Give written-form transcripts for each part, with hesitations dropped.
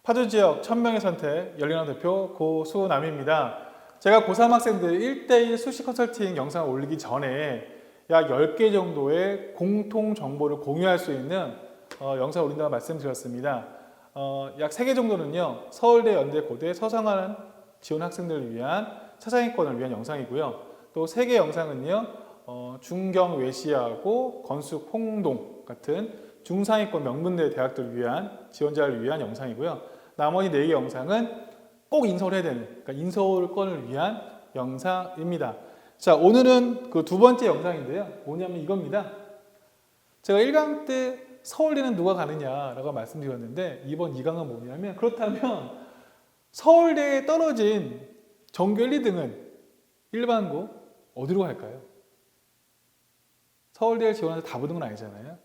파주지역 1000명의 선택 열린왕 대표 고수남입니다. 제가 고3 학생들 1대1 수시 컨설팅 영상을 올리기 전에 약 10개 정도의 공통 정보를 공유할 수 있는 영상을 올린다고 말씀드렸습니다. 약 3개 정도는요, 서울대, 연대, 고대, 서성한 지원 학생들을 위한 차상위권을 위한 영상이고요. 또 3개 영상은요, 중경 외시하고 건숙 홍동 같은 중상위권 명문대 대학들을 위한 지원자를 위한 영상이고요. 나머지 4개 영상은 꼭 인서울을 해야 되는, 그러니까 인서울권을 위한 영상입니다. 자, 오늘은 그 두 번째 영상인데요. 뭐냐면 이겁니다. 제가 1강 때 서울대는 누가 가느냐라고 말씀드렸는데 이번 2강은 뭐냐면, 그렇다면 서울대에 떨어진 전교 1, 2등은 일반고 어디로 갈까요? 서울대를 지원해서 다 붙은 건 아니잖아요.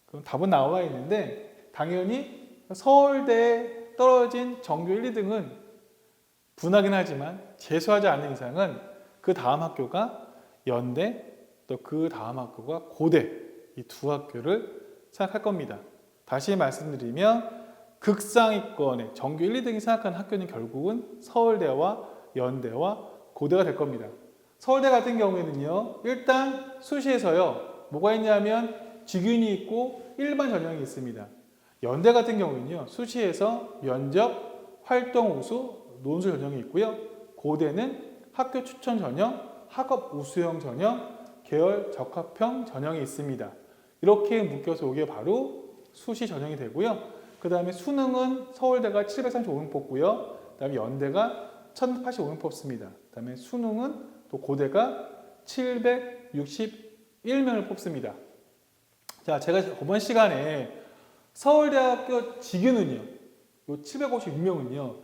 그럼 답은 나와 있는데 당연히 서울대에 떨어진 전교 1, 2등은 분하긴 하지만 재수하지 않는 이상은 그 다음 학교가 연대, 또 그 다음 학교가 고대, 이 두 학교를 생각할 겁니다. 다시 말씀드리면 극상위권의 전교 1, 2등이 생각하는 학교는 결국은 서울대와 연대와 고대가 될 겁니다. 서울대 같은 경우에는요, 일단 수시에서요, 뭐가 있냐면 직윤이 있고 일반 전형이 있습니다. 연대 같은 경우는요, 수시에서 면접, 활동 우수, 논술 전형이 있고요. 고대는 학교 추천 전형, 학업 우수형 전형, 계열 적합형 전형이 있습니다. 이렇게 묶여서 이게 바로 수시 전형이 되고요. 그 다음에 수능은 서울대가 735명 뽑고요. 그 다음에 연대가 1085명 뽑습니다. 그 다음에 수능은 또 고대가 761명을 뽑습니다. 자, 제가 이번 시간에 서울대학교 직윤은요, 요 756명은요,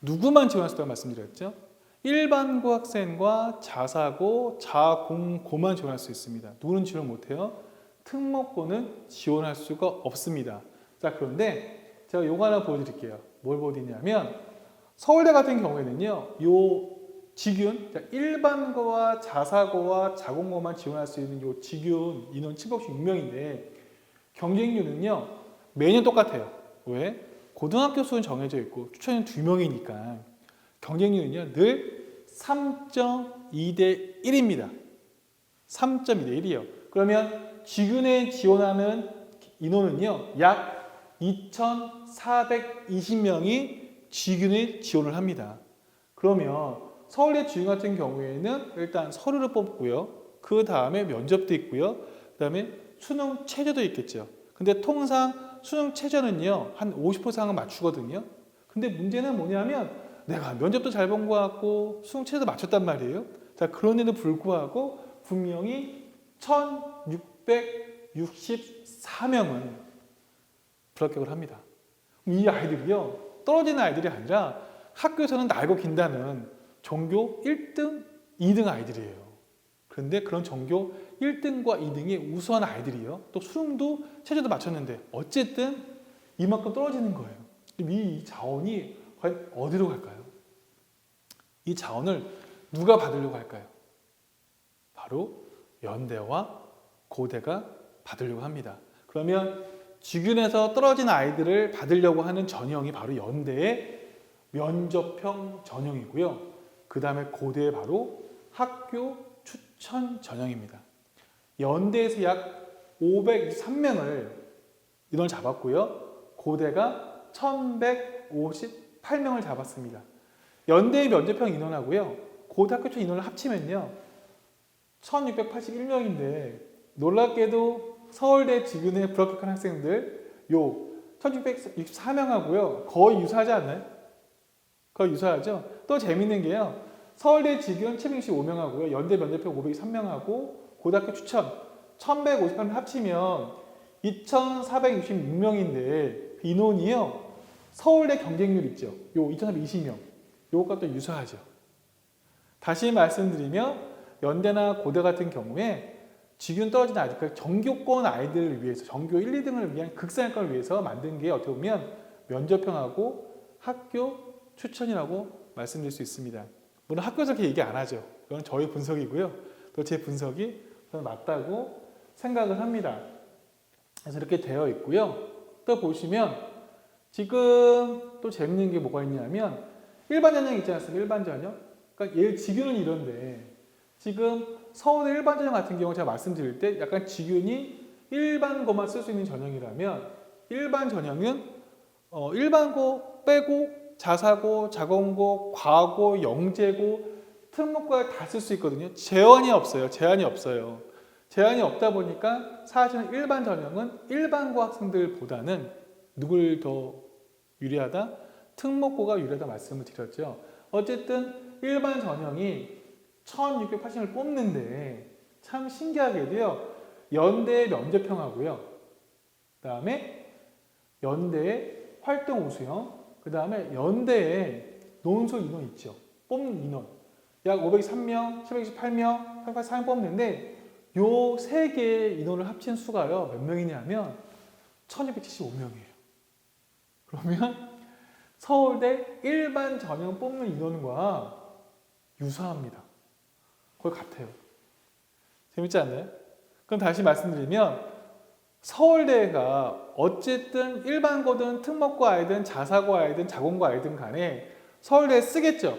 누구만 지원할 수 있다고 말씀드렸죠? 일반고 학생과 자사고, 자공고만 지원할 수 있습니다. 누구는 지원 못해요? 특목고는 지원할 수가 없습니다. 자, 그런데 제가 요거 하나 보여드릴게요. 뭘 보여드리냐면, 서울대 같은 경우에는요, 요 직윤, 일반고와 자사고와 자공고만 지원할 수 있는 요 직윤 인원 756명인데 경쟁률은요, 매년 똑같아요. 왜? 고등학교 수는 정해져 있고 추천이 2명이니까 경쟁률은요, 늘 3.2대 1입니다. 3.2대 1이요. 그러면 직윤에 지원하는 인원은요, 약 2,420명이 직윤에 지원을 합니다. 그러면 서울대 직윤 같은 경우에는 일단 서류를 뽑고요. 그 다음에 면접도 있고요. 그 다음에 수능 최저도 있겠죠. 근데 통상 수능 최저는요, 한 50% 이상은 맞추거든요. 근데 문제는 뭐냐면 내가 면접도 잘 본 것 같고 수능 최저도 맞췄단 말이에요. 자, 그런데도 불구하고 분명히 1664명은 불합격을 합니다. 이 아이들이요, 떨어지는 아이들이 아니라 학교에서는 날고 긴다는 전교 1등, 2등 아이들이에요. 그런데 그런 전교 1등과 2등이 우수한 아이들이요, 또 수능도 최저도 맞췄는데 어쨌든 이만큼 떨어지는 거예요. 이 자원이 과연 어디로 갈까요? 이 자원을 누가 받으려고 할까요? 바로 연대와 고대가 받으려고 합니다. 그러면 직윤에서 떨어진 아이들을 받으려고 하는 전형이 바로 연대의 면접형 전형이고요. 그 다음에 고대의 바로 학교 추천 전형입니다. 연대에서 약 523명을 인원을 잡았고요. 고대가 1158명을 잡았습니다. 연대의 면접형 인원하고요, 고대 학교 추천 인원을 합치면요, 1681명인데 놀랍게도 서울대 직윤에 불합격한 학생들 요 1664명하고요 거의 유사하지 않나요? 거의 유사하죠? 또 재밌는 게요, 서울대 직윤 765명하고요 연대 면접형 503명하고 고등학교 추천 1158명 합치면 2466명인데 인원이요, 서울대 경쟁률 있죠, 요 2420명, 요것과 또 유사하죠. 다시 말씀드리면 연대나 고대 같은 경우에 직윤 떨어진 아이들, 그러니까 전교권 아이들을 위해서, 전교 1, 2등을 위한 극상위권을 위해서 만든 게 어떻게 보면 면접형하고 학교 추천이라고 말씀드릴 수 있습니다. 물론 학교에서 그렇게 얘기 안 하죠. 그건 저희 분석이고요. 또 제 분석이 저는 맞다고 생각을 합니다. 그래서 이렇게 되어 있고요. 또 보시면 지금 또 재밌는 게 뭐가 있냐면 일반 전형 있지 않습니까? 일반 전형. 그러니까 얘 지균은 이런데 지금 서울대 일반 전형 같은 경우 제가 말씀드릴 때 약간 지균이 일반고만 쓸 수 있는 전형이라면 일반 전형은 일반고 빼고 자사고, 자공고, 과고, 영재고, 특목고에 다 쓸 수 있거든요. 제한이 없어요. 제한이 없어요. 제한이 없다 보니까 사실은 일반 전형은 일반고 학생들보다는 누굴 더 유리하다? 특목고가 유리하다 말씀을 드렸죠. 어쨌든 일반 전형이 1680을 뽑는데 참 신기하게도요. 연대 면접형하고요. 그 다음에 연대의 활동 우수형, 그 다음에 연대의 논술 인원 있죠. 뽑는 인원. 약 503명, 728명, 384명 뽑는데 요 세 개의 인원을 합친 수가요. 몇 명이냐면 1275명이에요. 그러면 서울대 일반 전형 뽑는 인원과 유사합니다. 거의 같아요. 재밌지 않나요? 그럼 다시 말씀드리면 서울대가 어쨌든 일반고든 특목고 아이든 자사고 아이든 자공고 아이든 간에 서울대에 쓰겠죠.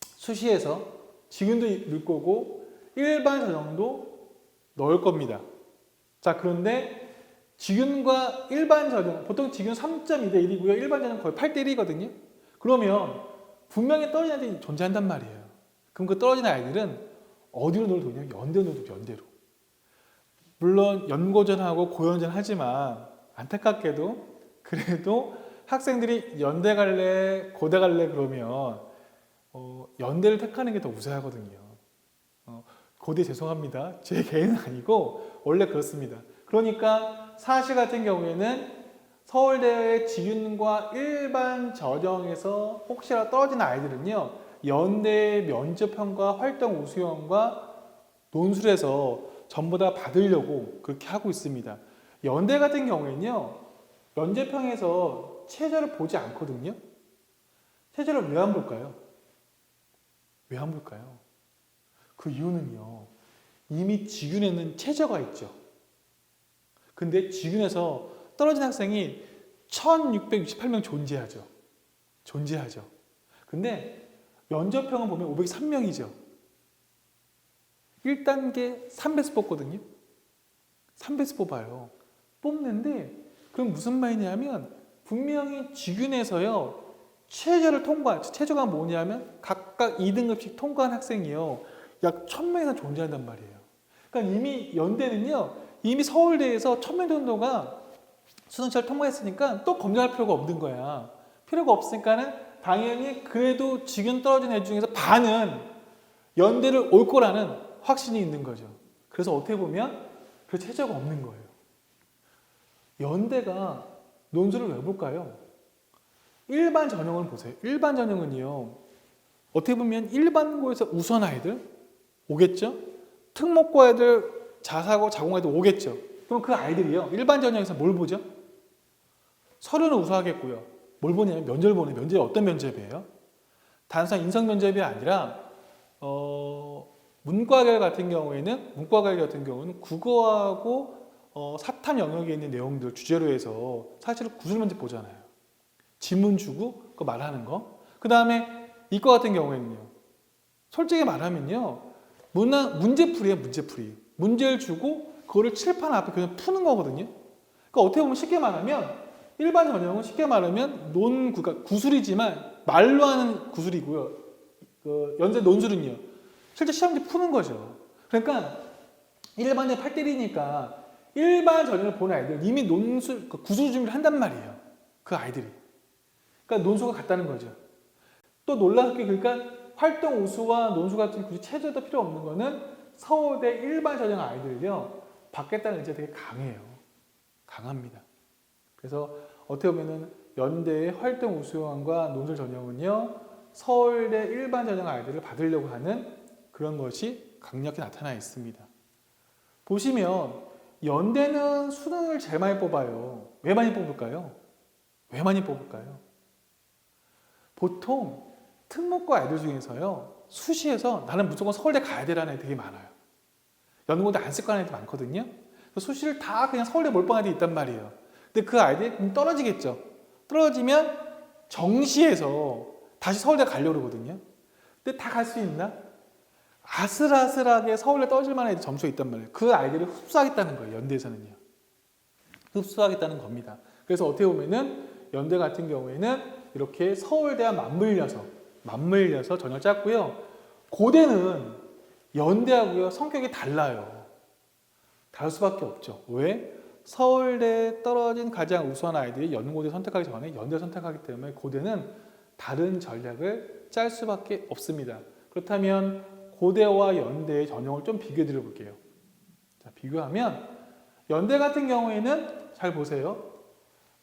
수시에서 지균도 넣을 거고 일반 전형도 넣을 겁니다. 자, 그런데 지균과 일반 전형, 보통 지균 3.2대 1이고요. 일반 전형 거의 8대 1이거든요. 그러면 분명히 떨어지는 아이들이 존재한단 말이에요. 그럼 그 떨어지는 아이들은 어디로 넣을 거냐? 연대로 넣을 연대로. 물론 연고전하고 고연전 하지만 안타깝게도 그래도 학생들이 연대 갈래, 고대 갈래 그러면 연대를 택하는 게 더 우세하거든요. 고대 죄송합니다. 제 개인은 아니고 원래 그렇습니다. 그러니까 사시 같은 경우에는 서울대의 지균과 일반 전형에서 혹시라도 떨어지는 아이들은요. 연대 면접형과 활동 우수형과 논술에서 전부 다 받으려고 그렇게 하고 있습니다. 연대 같은 경우에는요. 면접형에서 최저를 보지 않거든요. 최저를 왜 안 볼까요? 왜 안 볼까요? 그 이유는요. 이미 지균에는 최저가 있죠. 근데 지균에서 떨어진 학생이 1668명 존재하죠. 존재하죠. 근데 면접형은 보면 503명이죠. 1단계 3배수 뽑거든요. 3배수 뽑아요. 뽑는데 그럼 무슨 말이냐면 분명히 지균에서요. 최저를 통과한, 최저가 뭐냐면 각각 2등급씩 통과한 학생이요. 약 1000명 이상 존재한단 말이에요. 그러니까 이미 연대는요. 이미 서울대에서 1000명 정도가 수능시험을 통과했으니까 또 검증할 필요가 없는 거야. 필요가 없으니까는 당연히 그래도 지금 떨어진 애 중에서 반은 연대를 올 거라는 확신이 있는 거죠. 그래서 어떻게 보면 그 최저가 없는 거예요. 연대가 논술을 왜 볼까요? 일반 전형을 보세요. 일반 전형은요. 어떻게 보면 일반고에서 우수한 아이들 오겠죠? 특목고 애들, 자사고, 자공 애들 오겠죠? 그럼 그 아이들이요. 일반 전형에서 뭘 보죠? 서류는 우수하겠고요. 뭘 보냐면 면접을 보는 면접이 어떤 면접이에요? 단순한 인성 면접이 아니라 문과계 같은 경우에는 국어하고 사탐 영역에 있는 내용들 주제로 해서 사실은 구술 면접 보잖아요. 지문 주고 그거 말하는 거. 그 다음에 이과 같은 경우에는요. 솔직히 말하면요. 문제풀이에요. 문제풀이. 문제를 주고 그거를 칠판 앞에 그냥 푸는 거거든요. 그러니까 어떻게 보면 쉽게 말하면 일반 전형은 쉽게 말하면 그러니까 구술이지만 말로 하는 구술이고요. 그 연세 논술은요. 실제 시험지 푸는 거죠. 그러니까 일반 전형 8대1이니까 일반 전형을 보는 아이들 이미 논술, 구술 준비를 한단 말이에요. 그 아이들이. 그러니까 논술과 같다는 거죠. 또 놀라운 게 그러니까 활동 우수와 논술 같은 굳이 체제도 필요 없는 거는 서울대 일반 전형 아이들요. 받겠다는 의지가 되게 강해요. 강합니다. 그래서 어떻게 보면은 연대의 활동 우수형과 논술 전형은요. 서울대 일반 전형 아이들을 받으려고 하는 그런 것이 강력히 나타나 있습니다. 보시면 연대는 수능을 제일 많이 뽑아요. 왜 많이 뽑을까요? 왜 많이 뽑을까요? 보통 특목고 아이들 중에서요. 수시에서 나는 무조건 서울대 가야 되라는 애들이 되게 많아요. 연고대 안 쓸 거라는 애들이 많거든요. 수시를 다 그냥 서울대 몰빵한 애들이 있단 말이에요. 근데 그 아이들이 떨어지겠죠. 떨어지면 정시에서 다시 서울대 가려고 그러거든요. 근데 다 갈 수 있나? 아슬아슬하게 서울대 떨어질 만한 애들 점수가 있단 말이에요. 그 아이들을 흡수하겠다는 거예요. 연대에서는요. 흡수하겠다는 겁니다. 그래서 어떻게 보면은 연대 같은 경우에는 이렇게 서울대와 맞물려서 전형을 짰고요. 고대는 연대하고요. 성격이 달라요. 다를 수밖에 없죠. 왜? 서울대 떨어진 가장 우수한 아이들이 연고대 선택하기 전에 연대 선택하기 때문에 고대는 다른 전략을 짤 수밖에 없습니다. 그렇다면 고대와 연대의 전형을 좀 비교해 드려 볼게요. 자, 비교하면 연대 같은 경우에는 잘 보세요.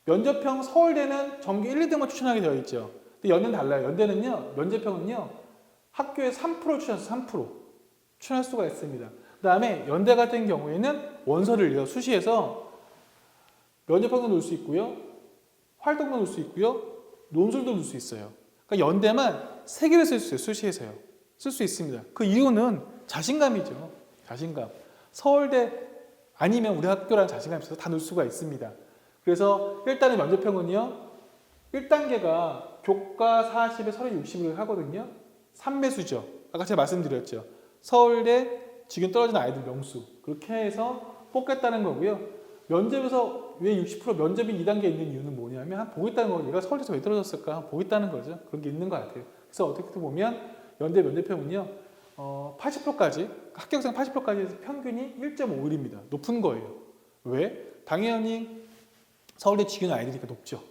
면접평 서울대는 전교 1, 2등만 추천하게 되어 있죠. 근데 연대는 달라요. 연대는요. 면접평은요. 학교에 3% 추천해서 3% 추천할 수가 있습니다. 그 다음에 연대 같은 경우에는 원서를요. 수시에서 면접평도 넣을 수 있고요. 활동도 넣을 수 있고요. 논술도 넣을 수 있어요. 그러니까 연대만 3개를 쓸 수 있어요. 수시에서요. 쓸 수 있습니다. 그 이유는 자신감이죠. 자신감. 서울대 아니면 우리 학교라는 자신감이 있어서 다 넣을 수가 있습니다. 그래서 일단은 면접평은요. 1단계가 교과 40에 서류 60을 하거든요. 3배수죠. 아까 제가 말씀드렸죠. 서울대 지금 떨어진 아이들 명수. 그렇게 해서 뽑겠다는 거고요. 면접에서 왜 60% 면접이 2단계에 있는 이유는 뭐냐면 한 보겠다는 거예요. 얘가 서울대에서 왜 떨어졌을까? 한 보겠다는 거죠. 그런 게 있는 것 같아요. 그래서 어떻게 보면 연대 면접평은요. 80%까지 합격생 80%까지 해서 평균이 1.5일입니다. 높은 거예요. 왜? 당연히 서울대 직윤 아이들이니까 높죠.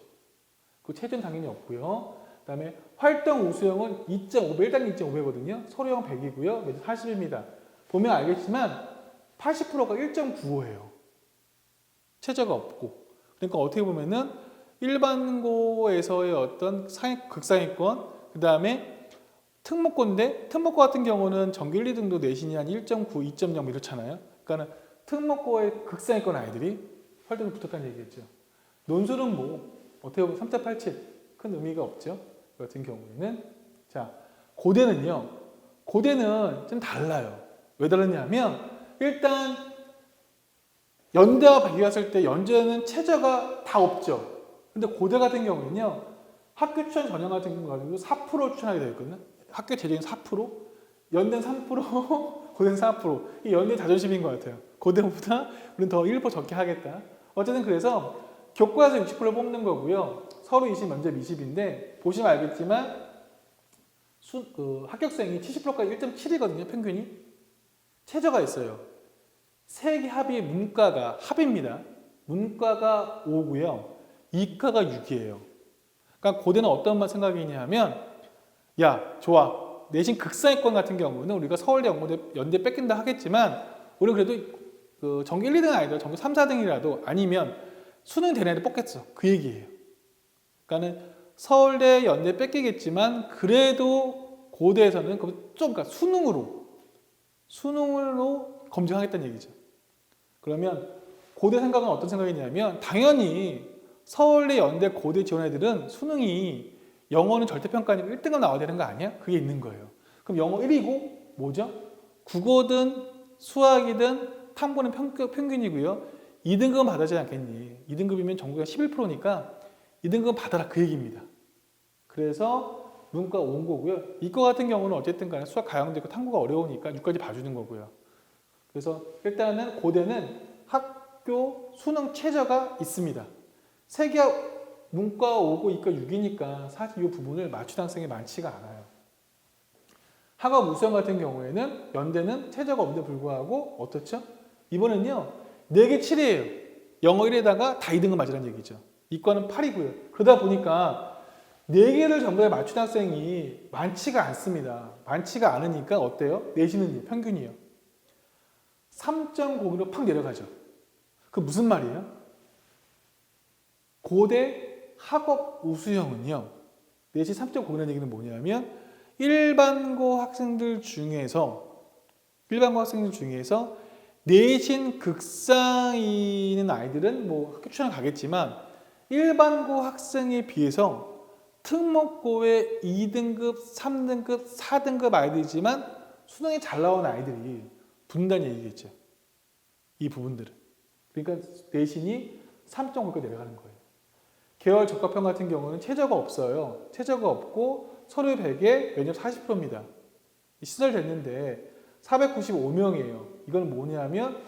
그 체제는 당연히 없고요. 그다음에 활동 우수형은 2.5배, 1단계 2.5배거든요. 서류형 100이고요. 매주 40입니다. 보면 알겠지만 80%가 1.95예요. 체제가 없고. 그러니까 어떻게 보면은 일반고에서의 어떤 극상위권, 그 다음에 특목고인데 특목고 같은 경우는 전교 1, 2등도 내신이 한 1.9, 2.0 이렇잖아요. 그러니까 특목고의 극상위권 아이들이 활동에 붙었다는 얘기겠죠. 논술은 뭐 어떻게 보면 3.87 큰 의미가 없죠. 그 같은 경우에는 자 고대는요. 고대는 좀 달라요. 왜 다르냐면 일단 연대와 비교했을 때 연대는 최저가 다 없죠. 근데 고대 같은 경우는요. 학교 추천 전형 같은 경우 가지고 4% 추천하게 되어 있거든요. 학교 재정인 4%, 연대는 3%, 고대는 4%. 이 연대 자존심인 것 같아요. 고대보다 우리는 더 1% 적게 하겠다. 어쨌든 그래서 교과에서 60% 뽑는 거고요. 서류 20, 면접 20인데 보시면 알겠지만 합격생이 70%까지 1.7이거든요. 평균이. 최저가 있어요. 세개 합이 문과가 합입니다. 문과가 5고요. 이과가 6이에요. 그러니까 고대는 어떤 생각이냐면 야 좋아. 내신 극상위권 같은 경우는 우리가 서울대, 연대 뺏긴다 하겠지만 우리 그래도 전교 1, 2등 아니더라도 전교 3, 4등이라도 아니면 수능 되는 애들 뽑겠어. 그 얘기예요. 그러니까는 서울대, 연대 뺏기겠지만 그래도 고대에서는 그러니까 수능으로 검증하겠다는 얘기죠. 그러면 고대 생각은 어떤 생각이냐면 당연히 서울대, 연대, 고대 지원 애들은 수능이 영어는 절대평가니까 1등급 나와야 되는 거 아니야? 그게 있는 거예요. 그럼 영어 1위고 뭐죠? 국어든 수학이든 탐구는 평균이고요. 2등급은 받아야지 않겠니? 2등급이면 전국에 11%니까 2등급 받아라 그 얘기입니다. 그래서 문과 온 거고요. 이과 같은 경우는 어쨌든 간에 수학 가형도 있고 탐구가 어려우니까 6까지 봐주는 거고요. 그래서 일단은 고대는 학교 수능 최저가 있습니다. 세개 문과 5고 이과 6이니까 사실 이 부분을 맞추는 학생이 많지가 않아요. 학업 우수형 같은 경우에는 연대는 최저가 없는데 불구하고 어떻죠? 이번엔요 4개 7이에요. 영어 1에다가 다 2등급 맞으라는 얘기죠. 이과는 8이고요. 그러다 보니까 4개를 전부 다 맞추는 학생이 많지가 않습니다. 많지가 않으니까 어때요? 내신은 평균이요. 3.0으로 팍 내려가죠. 그 무슨 말이에요? 고대 학업 우수형은요. 내신 3.0이라는 얘기는 뭐냐면 일반고 학생들 중에서 내신 극상위인 아이들은 뭐 학교 추천 가겠지만 일반고 학생에 비해서 특목고의 2등급, 3등급, 4등급 아이들이지만 수능이 잘 나온 아이들이 붙는다는 얘기겠죠. 이 부분들은. 그러니까 내신이 3.5까지 내려가는 거예요. 계열 적합형 같은 경우는 최저가 없어요. 최저가 없고 서류 100에 면접 40%입니다. 시설됐는데 495명이에요. 이건 뭐냐면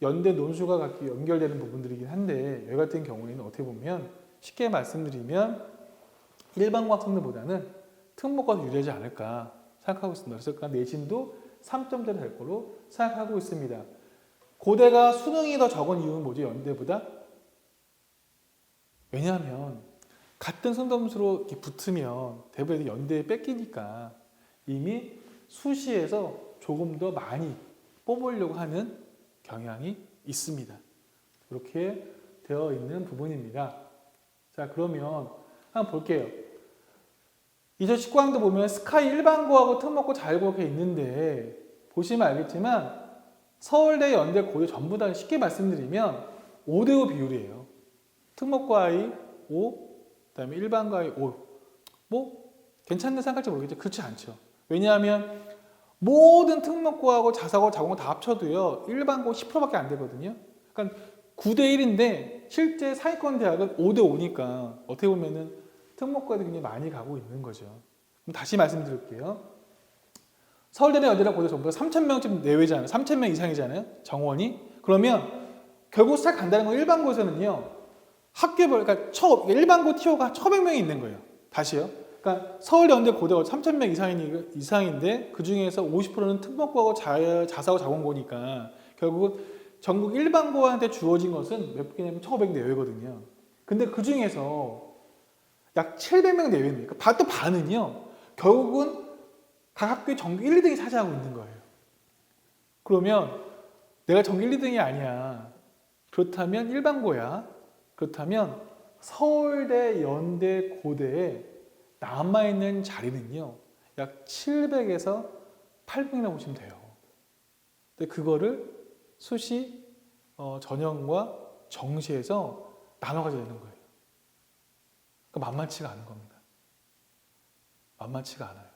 연대 논술과 같이 연결되는 부분들이긴 한데 여기 같은 경우에는 어떻게 보면 쉽게 말씀드리면 일반고 학생들보다는 특목고가 유리하지 않을까 생각하고 있습니다. 그래서 내신도 3점대로 될 거로 생각하고 있습니다. 고대가 수능이 더 적은 이유는 뭐죠? 연대보다? 왜냐하면 같은 승점수로 이렇게 붙으면 대부분 연대에 뺏기니까 이미 수시에서 조금 더 많이 뽑으려고 하는 경향이 있습니다. 이렇게 되어 있는 부분입니다. 자, 그러면 한번 볼게요. 2019학년도 보면 스카이 일반고하고 특목고 자율고가 있는데 보시면 알겠지만 서울대, 연대, 고대 전부 다 쉽게 말씀드리면 5대5 비율이에요. 특목고와의 5, 그다음에 일반고와의 5. 뭐 괜찮은 생각할지 모르겠죠. 그렇지 않죠. 왜냐하면 모든 특목고하고 자사고, 자공고 다 합쳐도요. 일반고 10%밖에 안 되거든요. 그러니까 9대1인데 실제 상위권 대학은 5대5니까 어떻게 보면은 특목고에 굉장히 많이 가고 있는 거죠. 그럼 다시 말씀드릴게요. 서울대나 연대나 고대 전부 다 3,000명쯤 내외잖아요. 3,000명 이상이잖아요. 정원이. 그러면 결국 스타 간다는 건 일반고에서는요. 학교별, 그러니까 일반고 TO가 1,500명이 있는 거예요. 다시요. 그러니까 서울, 연대, 고대가 3,000명 이상인데 그 중에서 50%는 특목고하고 자사고 자공고니까 결국 전국 일반고한테 주어진 것은 몇 개냐면 1,500 내외거든요. 근데 그 중에서 약 700명 내외입니다. 또 반은요. 결국은 각 학교의 전국 1, 2등이 차지하고 있는 거예요. 그러면 내가 전국 1, 2등이 아니야. 그렇다면 일반고야. 그렇다면 서울대, 연대, 고대에 남아있는 자리는요. 약 700에서 800이라고 보시면 돼요. 근데 그거를 수시, 전형과 정시에서 나눠 가져야 되는 거예요. 그러니까 만만치가 않은 겁니다. 만만치가 않아요.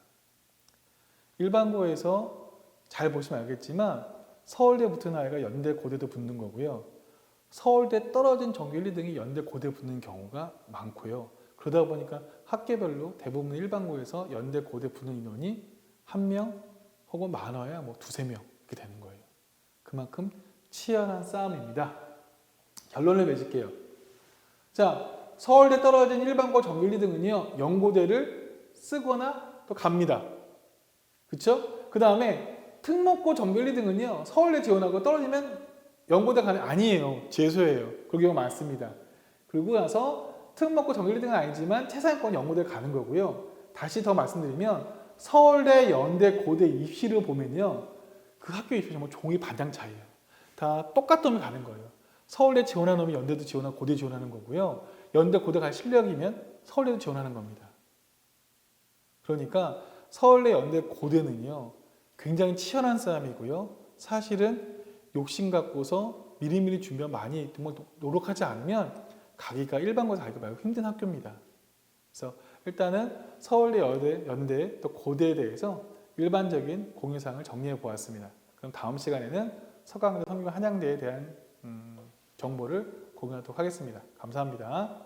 일반고에서 잘 보시면 알겠지만 서울대 붙은 아이가 연대, 고대도 붙는 거고요. 서울대 떨어진 전교 1, 2등이 연대, 고대 붙는 경우가 많고요. 그러다 보니까 학계별로 대부분 일반고에서 연대, 고대 붙는 인원이 1명 혹은 많아야 뭐 2, 3명 이렇게 되는 거예요. 그만큼 치열한 싸움입니다. 결론을 맺을게요. 자, 서울대 떨어진 일반고 전교 1, 2등은요. 연고대를 쓰거나 또 갑니다. 그렇죠? 그 다음에 특목고 전교 1, 2등은요. 서울대 지원하고 떨어지면 연고대 가는 아니에요. 재수예요. 그런 경우가 많습니다. 그리고 나서 특목고 전교 1등은 아니지만 최상위권 연고대 가는 거고요. 다시 더 말씀드리면 서울대, 연대, 고대 입시를 보면요. 그 학교 입시 정말 종이 반장 차이예요. 다 똑같은 놈이 가는 거예요. 서울대 지원하는 놈이 연대도 지원하고 고대 지원하는 거고요. 연대, 고대 갈 실력이면 서울대도 지원하는 겁니다. 그러니까 서울대, 연대, 고대는요. 굉장히 치열한 싸움이고요. 사실은 욕심 갖고서 미리미리 준비 많이 정말 노력하지 않으면 가기가 일반고에서 가기가 매우 힘든 학교입니다. 그래서 일단은 서울대, 연대, 또 고대에 대해서 일반적인 공유사항을 정리해 보았습니다. 그럼 다음 시간에는 서강대, 성균관, 한양대에 대한 정보를 공유하도록 하겠습니다. 감사합니다.